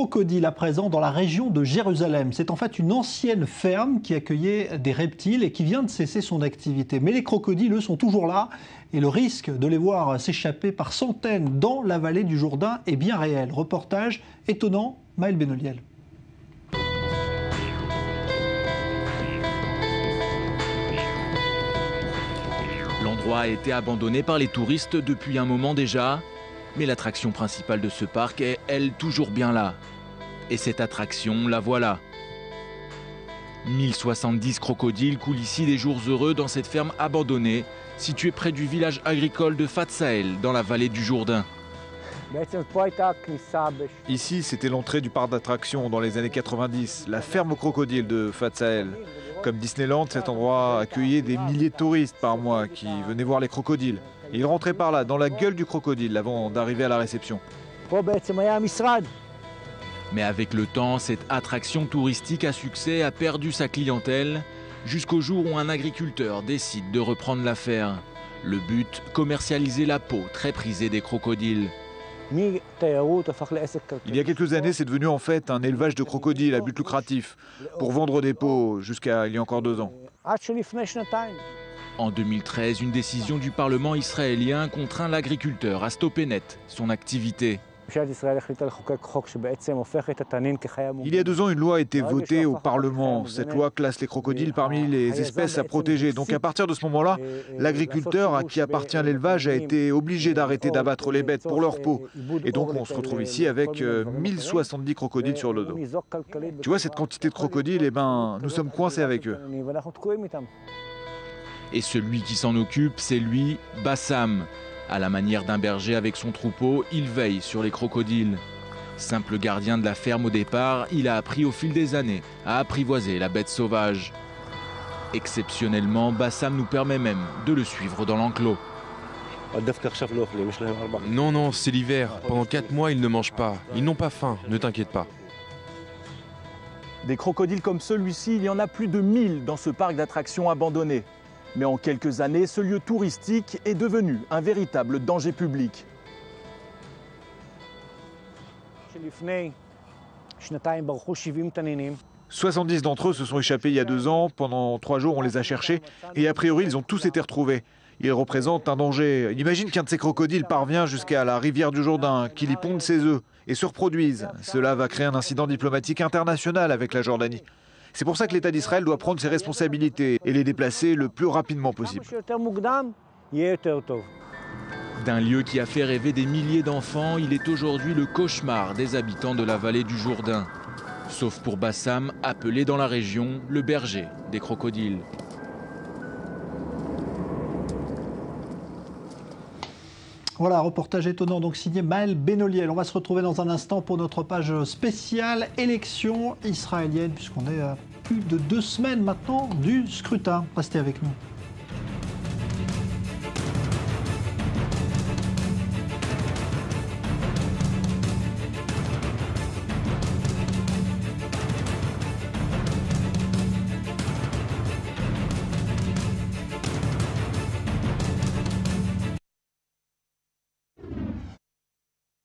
crocodile à présent dans la région de Jérusalem. C'est en fait une ancienne ferme qui accueillait des reptiles et qui vient de cesser son activité. Mais les crocodiles, eux, sont toujours là et le risque de les voir s'échapper par centaines dans la vallée du Jourdain est bien réel. Reportage étonnant, Maël Benoliel. L'endroit a été abandonné par les touristes depuis un moment déjà, mais l'attraction principale de ce parc est, elle, toujours bien là. Et cette attraction, la voilà. 1070 crocodiles coulent ici des jours heureux dans cette ferme abandonnée, située près du village agricole de Fatsael, dans la vallée du Jourdain. Ici, c'était l'entrée du parc d'attractions dans les années 90, la ferme aux crocodiles de Fatsael. Comme Disneyland, cet endroit accueillait des milliers de touristes par mois qui venaient voir les crocodiles. Et ils rentraient par là, dans la gueule du crocodile, avant d'arriver à la réception. Mais avec le temps, cette attraction touristique à succès a perdu sa clientèle, jusqu'au jour où un agriculteur décide de reprendre l'affaire. Le but, commercialiser la peau très prisée des crocodiles. Il y a quelques années, c'est devenu en fait un élevage de crocodiles à but lucratif, pour vendre des peaux jusqu'à il y a encore 2 ans. En 2013, une décision du Parlement israélien contraint l'agriculteur à stopper net son activité. Il y a 2 ans, une loi a été votée au Parlement. Cette loi classe les crocodiles parmi les espèces à protéger. Donc à partir de ce moment-là, l'agriculteur à qui appartient l'élevage a été obligé d'arrêter d'abattre les bêtes pour leur peau. Et donc on se retrouve ici avec 1070 crocodiles sur le dos. Tu vois cette quantité de crocodiles, eh ben, nous sommes coincés avec eux. Et celui qui s'en occupe, c'est lui, Bassam. À la manière d'un berger avec son troupeau, il veille sur les crocodiles. Simple gardien de la ferme au départ, il a appris au fil des années à apprivoiser la bête sauvage. Exceptionnellement, Bassam nous permet même de le suivre dans l'enclos. Non, c'est l'hiver. Pendant 4 mois, ils ne mangent pas. Ils n'ont pas faim, ne t'inquiète pas. Des crocodiles comme celui-ci, il y en a plus de 1000 dans ce parc d'attractions abandonné. Mais en quelques années, ce lieu touristique est devenu un véritable danger public. 70 d'entre eux se sont échappés il y a 2 ans. Pendant 3 jours, on les a cherchés. Et a priori, ils ont tous été retrouvés. Ils représentent un danger. Imagine qu'un de ces crocodiles parvient jusqu'à la rivière du Jourdain, qu'il y ponde ses œufs et se reproduise. Cela va créer un incident diplomatique international avec la Jordanie. C'est pour ça que l'État d'Israël doit prendre ses responsabilités et les déplacer le plus rapidement possible. D'un lieu qui a fait rêver des milliers d'enfants, il est aujourd'hui le cauchemar des habitants de la vallée du Jourdain. Sauf pour Bassam, appelé dans la région le berger des crocodiles. Voilà, reportage étonnant, donc signé Maël Benoliel. On va se retrouver dans un instant pour notre page spéciale élection israélienne, puisqu'on est à plus de 2 semaines maintenant du scrutin. Restez avec nous.